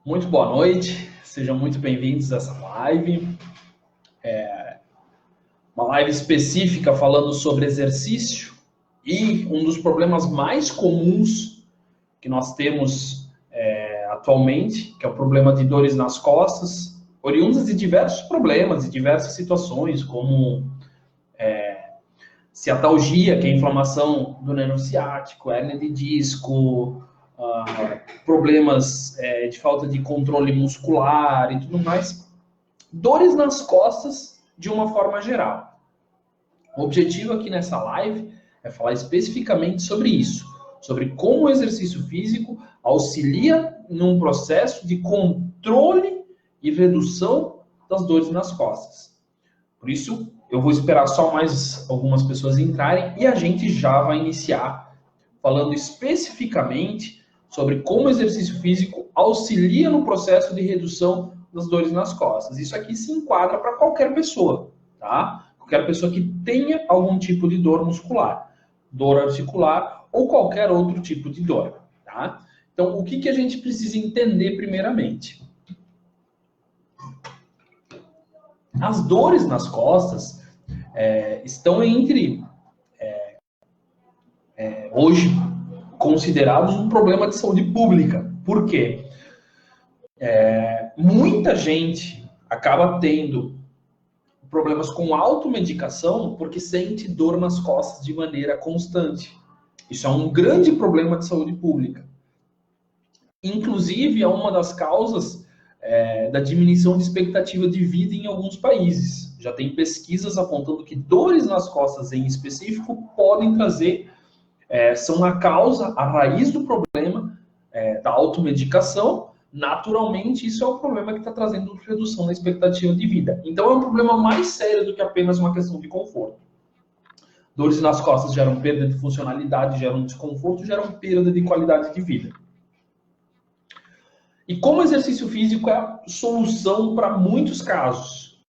Muito boa noite, sejam muito bem-vindos a essa live. Uma live específica falando sobre exercício e um dos problemas mais comuns que nós temos atualmente, que é o problema de dores nas costas, oriundas de diversos problemas e diversas situações, como ciatalgia, que é a inflamação do nervo ciático, hérnia de disco, problemas de falta de controle muscular e tudo mais. Dores nas costas de uma forma geral. O objetivo aqui nessa live é falar especificamente sobre isso, sobre como o exercício físico auxilia num processo de controle e redução das dores nas costas. Por isso, eu vou esperar só mais algumas pessoas entrarem e a gente já vai iniciar falando especificamente sobre como o exercício físico auxilia no processo de redução das dores nas costas. Isso aqui se enquadra para qualquer pessoa, tá? Qualquer pessoa que tenha algum tipo de dor muscular, dor articular ou qualquer outro tipo de dor, tá? Então, o que a gente precisa entender primeiramente? As dores nas costas estão entre, hoje, considerados um problema de saúde pública. Por quê? Muita gente acaba tendo problemas com automedicação porque sente dor nas costas de maneira constante. Isso é um grande problema de saúde pública. Inclusive, é uma das causas da diminuição de expectativa de vida em alguns países. Já tem pesquisas apontando que dores nas costas em específico podem trazer, são a causa, a raiz do problema da automedicação. Naturalmente, isso é o problema que está trazendo redução da expectativa de vida. Então, é um problema mais sério do que apenas uma questão de conforto. Dores nas costas geram perda de funcionalidade, geram desconforto, geram perda de qualidade de vida. E como o exercício físico é a solução para muitos casos.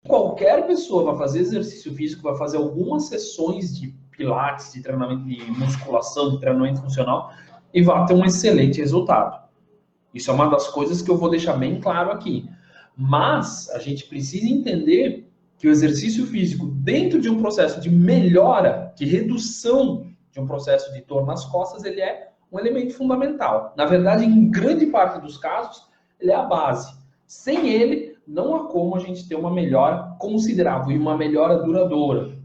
Qualquer pessoa vai fazer exercício físico, vai fazer algumas sessões de pilates, de treinamento de musculação, de treinamento funcional, e vai ter um excelente resultado. Isso é uma das coisas que eu vou deixar bem claro aqui. Mas a gente precisa entender que o exercício físico, dentro de um processo de melhora, de redução de um processo de dor nas costas, ele é um elemento fundamental. Na verdade, em grande parte dos casos, ele é a base. Sem ele, não há como a gente ter uma melhora considerável e uma melhora duradoura.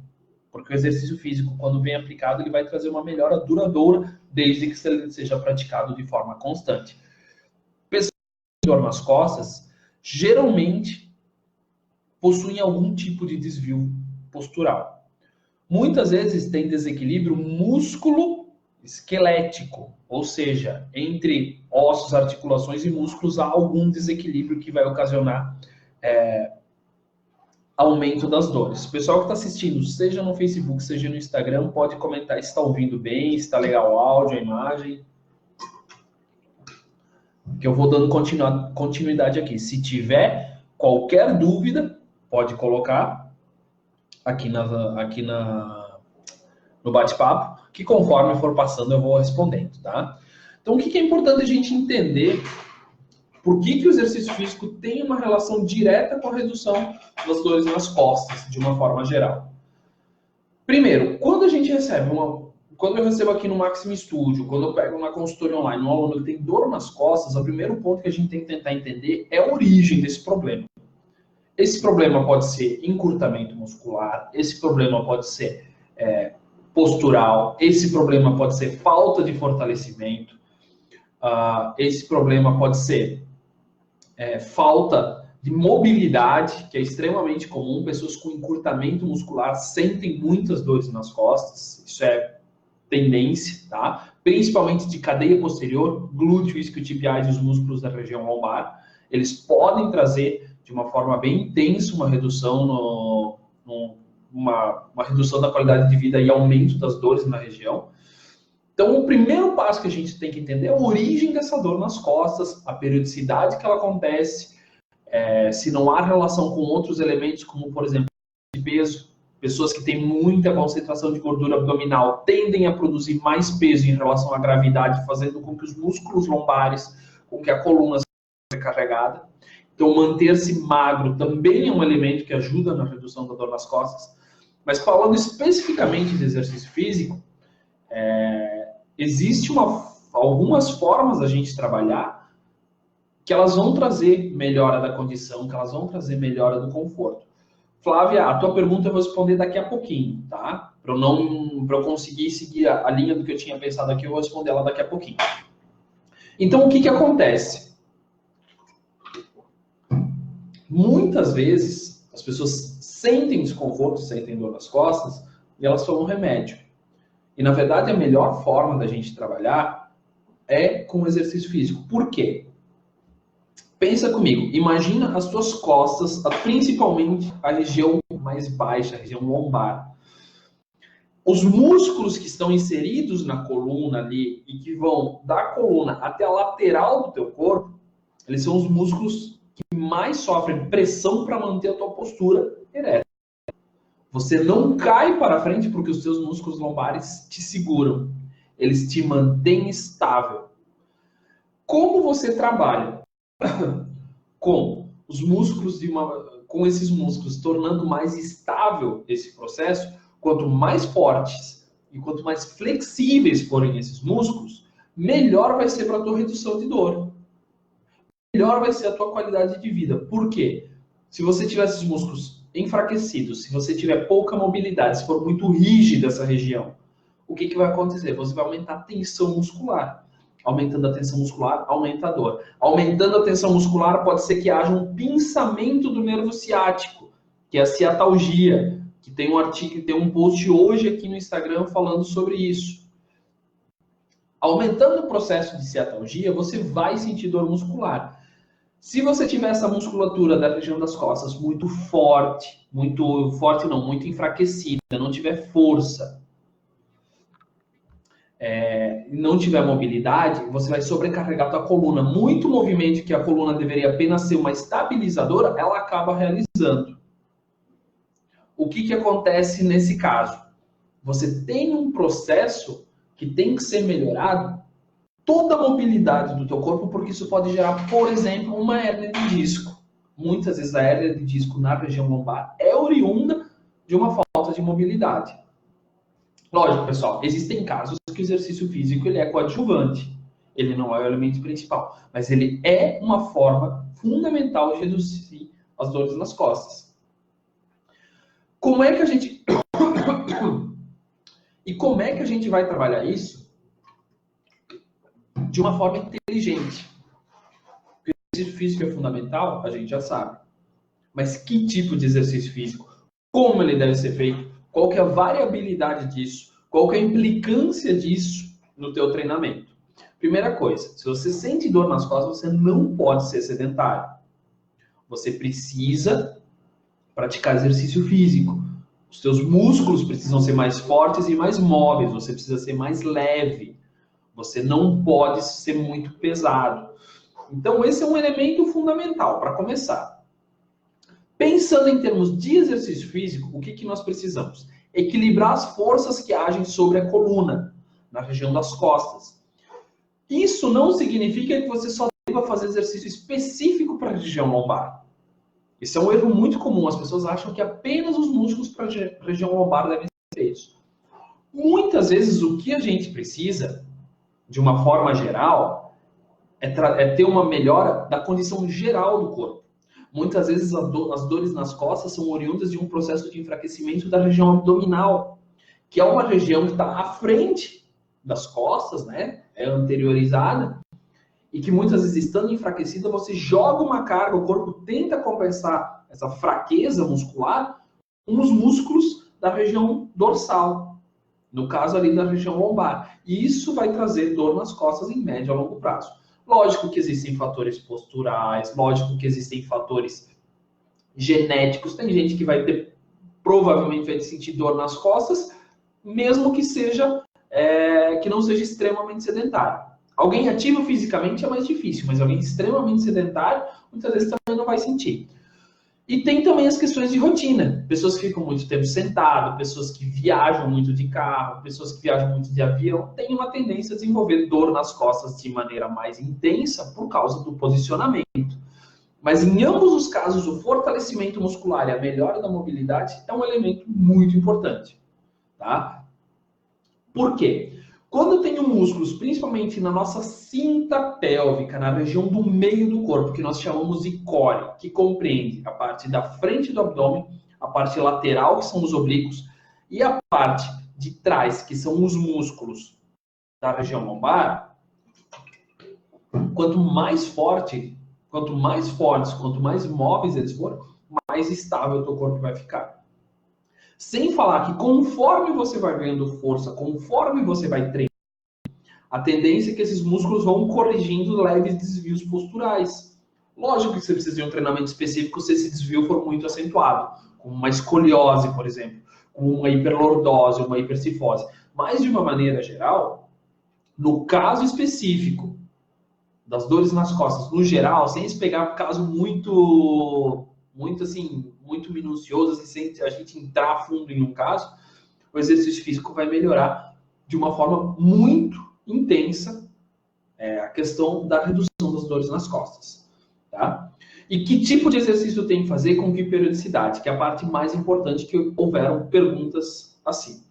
Porque o exercício físico, quando bem aplicado, ele vai trazer uma melhora duradoura, desde que ele seja praticado de forma constante. Pessoas com dor nas costas, geralmente, possuem algum tipo de desvio postural. Muitas vezes tem desequilíbrio músculo-esquelético, ou seja, entre ossos, articulações e músculos há algum desequilíbrio que vai ocasionar aumento das dores. O pessoal que está assistindo, seja no Facebook, seja no Instagram, pode comentar se está ouvindo bem, se está legal o áudio, a imagem. Que eu vou dando continuidade aqui. Se tiver qualquer dúvida, pode colocar aqui no bate-papo, que conforme for passando eu vou respondendo, tá? Então, o que é importante a gente entender? Por que o exercício físico tem uma relação direta com a redução das dores nas costas, de uma forma geral? Primeiro, quando eu recebo aqui no Maxim Studio, quando eu pego na consultoria online um aluno que tem dor nas costas, o primeiro ponto que a gente tem que tentar entender é a origem desse problema. Esse problema pode ser encurtamento muscular, esse problema pode ser postural, esse problema pode ser falta de fortalecimento, esse problema pode ser falta de mobilidade, que é extremamente comum. Pessoas com encurtamento muscular sentem muitas dores nas costas, isso é tendência, tá? Principalmente de cadeia posterior, glúteo, isquiotibiais e os músculos da região lombar. Eles podem trazer de uma forma bem intensa uma redução uma redução da qualidade de vida e aumento das dores na região. Então, o primeiro passo que a gente tem que entender é a origem dessa dor nas costas, a periodicidade que ela acontece, se não há relação com outros elementos, como, por exemplo, de peso. Pessoas que têm muita concentração de gordura abdominal tendem a produzir mais peso em relação à gravidade, fazendo com que os músculos lombares, com que a coluna sobrecarregada. Então, manter-se magro também é um elemento que ajuda na redução da dor nas costas. Mas falando especificamente de exercício físico, existe algumas formas da gente trabalhar que elas vão trazer melhora da condição, que elas vão trazer melhora do conforto. Flávia, a tua pergunta eu vou responder daqui a pouquinho, tá? Para eu conseguir seguir a linha do que eu tinha pensado aqui, eu vou responder ela daqui a pouquinho. Então, o que acontece? Muitas vezes, as pessoas sentem desconforto, sentem dor nas costas, e elas tomam remédio. E, na verdade, a melhor forma da gente trabalhar é com exercício físico. Por quê? Pensa comigo, imagina as tuas costas, principalmente a região mais baixa, a região lombar. Os músculos que estão inseridos na coluna ali e que vão da coluna até a lateral do teu corpo, eles são os músculos que mais sofrem pressão para manter a tua postura ereta. Você não cai para frente porque os teus músculos lombares te seguram. Eles te mantêm estável. Como você trabalha com os músculos com esses músculos tornando mais estável esse processo, quanto mais fortes e quanto mais flexíveis forem esses músculos, melhor vai ser para a tua redução de dor. Melhor vai ser a tua qualidade de vida. Por quê? Se você tiver esses músculos enfraquecidos, se você tiver pouca mobilidade, se for muito rígida essa região, o que vai acontecer? Você vai aumentar a tensão muscular. Aumentando a tensão muscular, aumenta a dor. Aumentando a tensão muscular, pode ser que haja um pinçamento do nervo ciático, que é a ciatalgia, que tem um artigo, tem um post hoje aqui no Instagram falando sobre isso. Aumentando o processo de ciatalgia, você vai sentir dor muscular. Se você tiver essa musculatura da região das costas muito enfraquecida, não tiver força, não tiver mobilidade, você vai sobrecarregar a tua coluna. Muito movimento que a coluna deveria apenas ser uma estabilizadora, ela acaba realizando. O que acontece nesse caso? Você tem um processo que tem que ser melhorado, toda a mobilidade do teu corpo, porque isso pode gerar, por exemplo, uma hérnia de disco. Muitas vezes a hérnia de disco na região lombar é oriunda de uma falta de mobilidade. Lógico, pessoal, existem casos que o exercício físico ele é coadjuvante. Ele não é o elemento principal, mas ele é uma forma fundamental de reduzir as dores nas costas. Como é que a gente... E como é que a gente vai trabalhar isso? De uma forma inteligente. O exercício físico é fundamental, a gente já sabe. Mas que tipo de exercício físico? Como ele deve ser feito? Qual que é a variabilidade disso? Qual que é a implicância disso no teu treinamento? Primeira coisa, se você sente dor nas costas, você não pode ser sedentário. Você precisa praticar exercício físico. Os teus músculos precisam ser mais fortes e mais móveis. Você precisa ser mais leve. Você não pode ser muito pesado. Então, esse é um elemento fundamental para começar. Pensando em termos de exercício físico, o que nós precisamos? Equilibrar as forças que agem sobre a coluna, na região das costas. Isso não significa que você só deva fazer exercício específico para a região lombar. Isso é um erro muito comum. As pessoas acham que apenas os músculos para a região lombar devem ser feitos. Muitas vezes o que a gente precisa, de uma forma geral, é ter uma melhora da condição geral do corpo. Muitas vezes as dores nas costas são oriundas de um processo de enfraquecimento da região abdominal, que é uma região que está à frente das costas, né? É anteriorizada, e que muitas vezes, estando enfraquecida, você joga uma carga, o corpo tenta compensar essa fraqueza muscular com os músculos da região dorsal, no caso ali da região lombar. E isso vai trazer dor nas costas em médio a longo prazo. Lógico que existem fatores posturais, lógico que existem fatores genéticos. Tem gente que provavelmente vai sentir dor nas costas, mesmo que que não seja extremamente sedentário. Alguém ativo fisicamente é mais difícil, mas alguém extremamente sedentário, muitas vezes também não vai sentir. E tem também as questões de rotina. Pessoas que ficam muito tempo sentado, pessoas que viajam muito de carro, pessoas que viajam muito de avião, têm uma tendência a desenvolver dor nas costas de maneira mais intensa por causa do posicionamento. Mas em ambos os casos, o fortalecimento muscular e a melhora da mobilidade é um elemento muito importante. Tá? Por quê? Quando eu tenho músculos, principalmente na nossa cinta pélvica, na região do meio do corpo, que nós chamamos de core, que compreende a parte da frente do abdômen, a parte lateral, que são os oblíquos, e a parte de trás, que são os músculos da região lombar, quanto mais fortes, quanto mais móveis eles forem, mais estável o teu corpo vai ficar. Sem falar que conforme você vai ganhando força, conforme você vai treinando, a tendência é que esses músculos vão corrigindo leves desvios posturais. Lógico que você precisa de um treinamento específico se esse desvio for muito acentuado, como uma escoliose, por exemplo, como uma hiperlordose, uma hipercifose. Mas, de uma maneira geral, no caso específico das dores nas costas, no geral, sem se pegar um caso muito minucioso, assim, sem a gente entrar a fundo em um caso, o exercício físico vai melhorar de uma forma muito intensa a questão da redução das dores nas costas. Tá? E que tipo de exercício tem que fazer, com que periodicidade? Que é a parte mais importante, que houveram perguntas assim.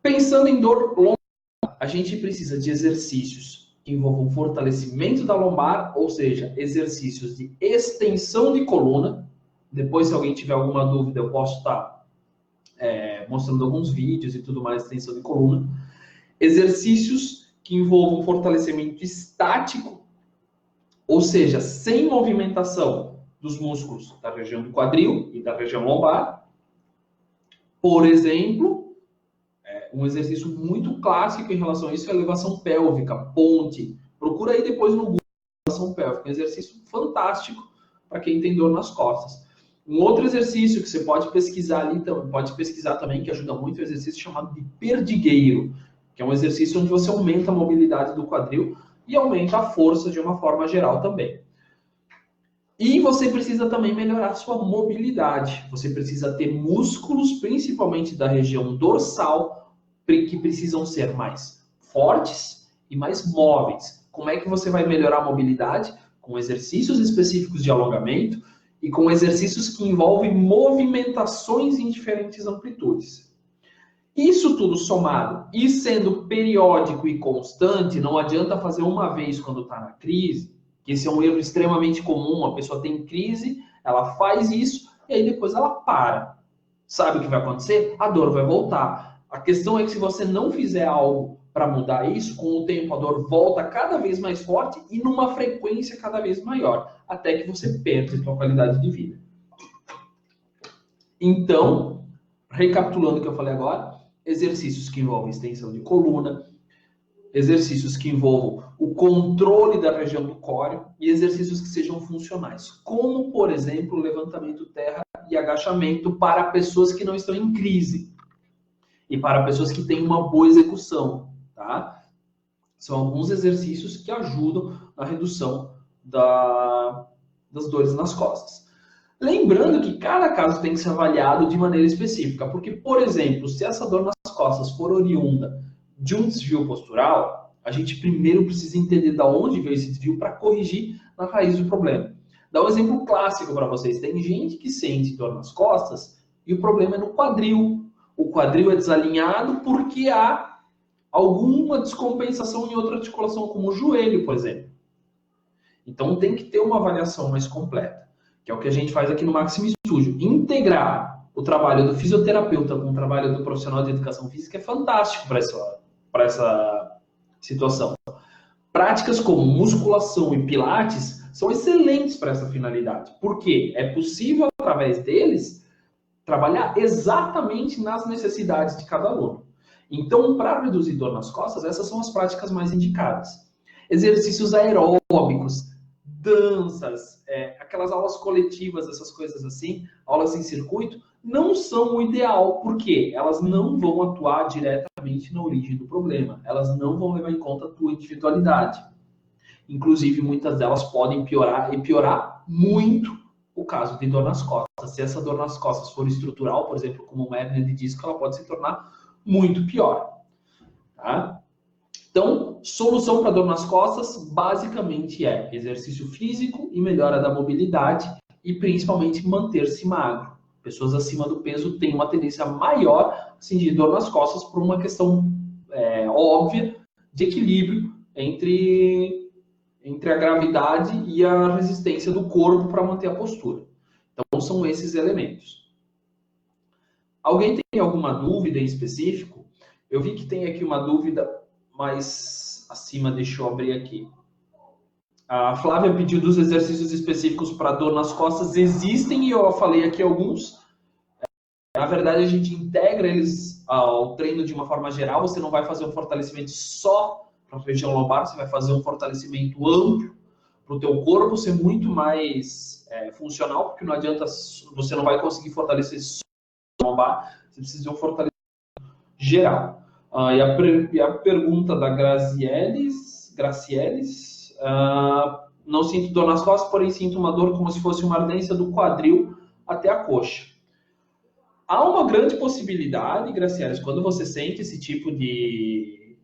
Pensando em dor lombar, a gente precisa de exercícios que envolvam fortalecimento da lombar, ou seja, exercícios de extensão de coluna. Depois, se alguém tiver alguma dúvida, eu posso estar mostrando alguns vídeos e tudo mais de extensão de coluna. Exercícios que envolvam fortalecimento estático, ou seja, sem movimentação dos músculos da região do quadril e da região lombar. Por exemplo, um exercício muito clássico em relação a isso é a elevação pélvica, ponte. Procura aí depois no Google, elevação pélvica. Um exercício fantástico para quem tem dor nas costas. Um outro exercício que você pode pesquisar ali, pode pesquisar também, que ajuda muito, é um exercício chamado de perdigueiro, que é um exercício onde você aumenta a mobilidade do quadril e aumenta a força de uma forma geral também. E você precisa também melhorar a sua mobilidade. Você precisa ter músculos, principalmente da região dorsal, que precisam ser mais fortes e mais móveis. Como é que você vai melhorar a mobilidade? Com exercícios específicos de alongamento e com exercícios que envolvem movimentações em diferentes amplitudes. Isso tudo somado e sendo periódico e constante, não adianta fazer uma vez quando está na crise, que esse é um erro extremamente comum. A pessoa tem crise, ela faz isso e aí depois ela para. Sabe o que vai acontecer? A dor vai voltar. A questão é que se você não fizer algo para mudar isso, com o tempo a dor volta cada vez mais forte e numa frequência cada vez maior, até que você perde a sua qualidade de vida. Então, recapitulando o que eu falei agora, exercícios que envolvem extensão de coluna, exercícios que envolvam o controle da região do core e exercícios que sejam funcionais, como, por exemplo, levantamento terra e agachamento para pessoas que não estão em crise e para pessoas que têm uma boa execução, tá? São alguns exercícios que ajudam na redução das dores nas costas. Lembrando que cada caso tem que ser avaliado de maneira específica, porque, por exemplo, se essa dor nas costas for oriunda de um desvio postural, a gente primeiro precisa entender de onde veio esse desvio para corrigir na raiz do problema. Dá um exemplo clássico para vocês. Tem gente que sente dor nas costas e o problema é no quadril. O quadril é desalinhado porque há alguma descompensação em outra articulação, como o joelho, por exemplo. Então tem que ter uma avaliação mais completa, que é o que a gente faz aqui no Maxime Studio. Integrar o trabalho do fisioterapeuta com o trabalho do profissional de educação física é fantástico para essa situação. Práticas como musculação e pilates são excelentes para essa finalidade, porque é possível, através deles, trabalhar exatamente nas necessidades de cada aluno. Então, para reduzir dor nas costas, essas são as práticas mais indicadas. Exercícios aeróbicos, danças, aquelas aulas coletivas, essas coisas assim, aulas em circuito, não são o ideal, porque elas não vão atuar diretamente na origem do problema. Elas não vão levar em conta a tua individualidade. Inclusive, muitas delas podem piorar, e piorar muito, o caso de dor nas costas. Se essa dor nas costas for estrutural, por exemplo, como uma hérnia de disco, ela pode se tornar muito pior. Tá? Então, solução para dor nas costas, basicamente é exercício físico e melhora da mobilidade e principalmente manter-se magro. Pessoas acima do peso têm uma tendência maior assim, de dor nas costas por uma questão óbvia de equilíbrio entre a gravidade e a resistência do corpo para manter a postura. Então, são esses elementos. Alguém tem alguma dúvida em específico? Eu vi que tem aqui uma dúvida mais acima, deixa eu abrir aqui. A Flávia pediu dos exercícios específicos para dor nas costas. Existem, e eu falei aqui alguns. Na verdade, a gente integra eles ao treino de uma forma geral. Você não vai fazer um fortalecimento só para a região lombar, você vai fazer um fortalecimento amplo para o teu corpo ser muito mais funcional, porque não adianta, você não vai conseguir fortalecer só a lombar, você precisa de um fortalecimento geral. E a pergunta da Gracieles, não sinto dor nas costas, porém sinto uma dor como se fosse uma ardência do quadril até a coxa. Há uma grande possibilidade, Gracieles, quando você sente esse tipo de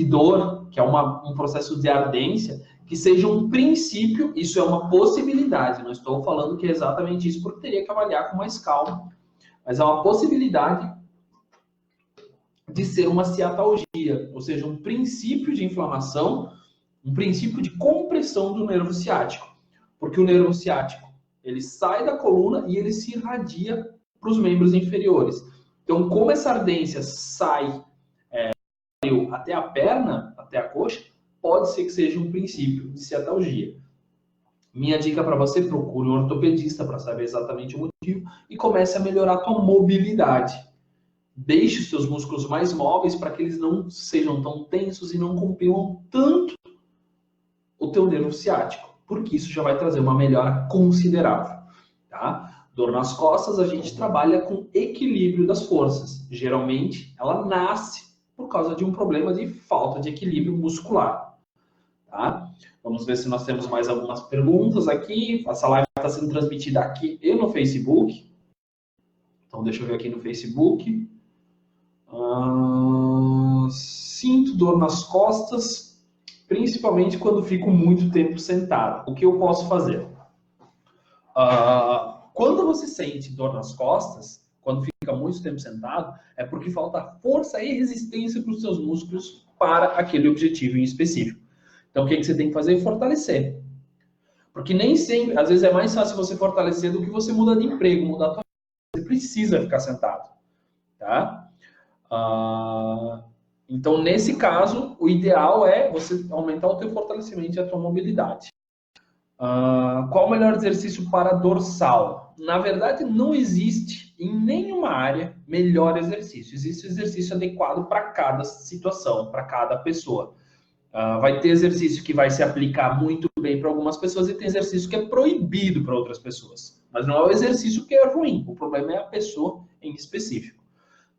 dor, que é um processo de ardência, que seja um princípio, isso é uma possibilidade, não estou falando que é exatamente isso, porque teria que avaliar com mais calma, mas é uma possibilidade de ser uma ciatalgia, ou seja, um princípio de inflamação, um princípio de compressão do nervo ciático, porque o nervo ciático ele sai da coluna e ele se irradia para os membros inferiores. Então, como essa ardência sai até a perna, até a coxa, pode ser que seja um princípio de ciatalgia. Minha dica para você, procure um ortopedista para saber exatamente o motivo e comece a melhorar a tua mobilidade. Deixe os seus músculos mais móveis para que eles não sejam tão tensos e não comprimam tanto o teu nervo ciático, porque isso já vai trazer uma melhora considerável. Tá? Dor nas costas, a gente trabalha com equilíbrio das forças. Geralmente, ela nasce por causa de um problema de falta de equilíbrio muscular. Tá? Vamos ver se nós temos mais algumas perguntas aqui. Essa live está sendo transmitida aqui e no Facebook. Então, deixa eu ver aqui no Facebook. Sinto dor nas costas, principalmente quando fico muito tempo sentado. O que eu posso fazer? Quando você sente dor nas costas, quando fica muito tempo sentado, é porque falta força e resistência para os seus músculos para aquele objetivo em específico. Então, o que você tem que fazer é fortalecer. Porque nem sempre, às vezes é mais fácil você fortalecer do que você mudar de emprego, mudar a tua vida. Você precisa ficar sentado. Tá? Então, nesse caso, o ideal é você aumentar o teu fortalecimento e a tua mobilidade. Qual o melhor exercício para dorsal? Na verdade, não existe em nenhuma área melhor exercício. Existe exercício adequado para cada situação, para cada pessoa. Vai ter exercício que vai se aplicar muito bem para algumas pessoas e tem exercício que é proibido para outras pessoas. Mas não é o exercício que é ruim, o problema é a pessoa em específico.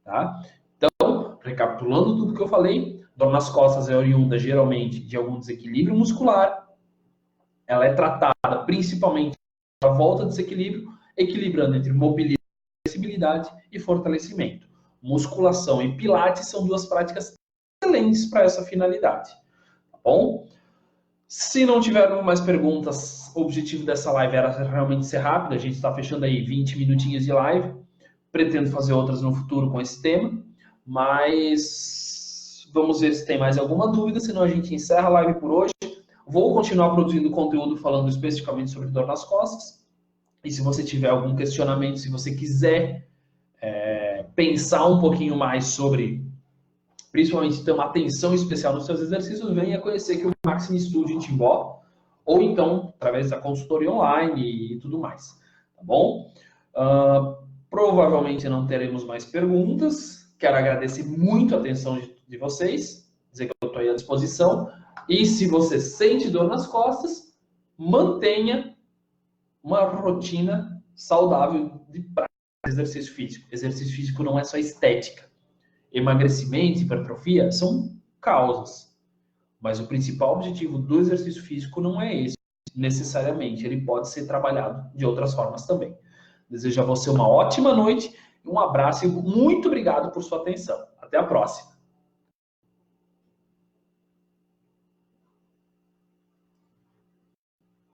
Tá? Então, recapitulando tudo que eu falei, dor nas costas é oriunda geralmente de algum desequilíbrio muscular. Ela é tratada principalmente da volta desse equilíbrio, equilibrando entre mobilidade, flexibilidade e fortalecimento. Musculação e pilates são duas práticas excelentes para essa finalidade. Tá bom? Se não tiver mais perguntas, o objetivo dessa live era realmente ser rápido. A gente está fechando aí 20 minutinhos de live. Pretendo fazer outras no futuro com esse tema, mas vamos ver se tem mais alguma dúvida, senão a gente encerra a live por hoje. Vou continuar produzindo conteúdo falando especificamente sobre dor nas costas. E se você tiver algum questionamento, se você quiser pensar um pouquinho mais sobre, principalmente ter uma atenção especial nos seus exercícios, venha conhecer aqui o Maxime Studio em Timbó, ou então através da consultoria online e tudo mais. Tá bom? Provavelmente não teremos mais perguntas. Quero agradecer muito a atenção de vocês, dizer que eu estou aí à disposição. E se você sente dor nas costas, mantenha uma rotina saudável de prática de exercício físico. Exercício físico não é só estética. Emagrecimento, hipertrofia são causas. Mas o principal objetivo do exercício físico não é esse. necessariamente. Ele pode ser trabalhado de outras formas também. Desejo a você uma ótima noite, um abraço e muito obrigado por sua atenção. Até a próxima.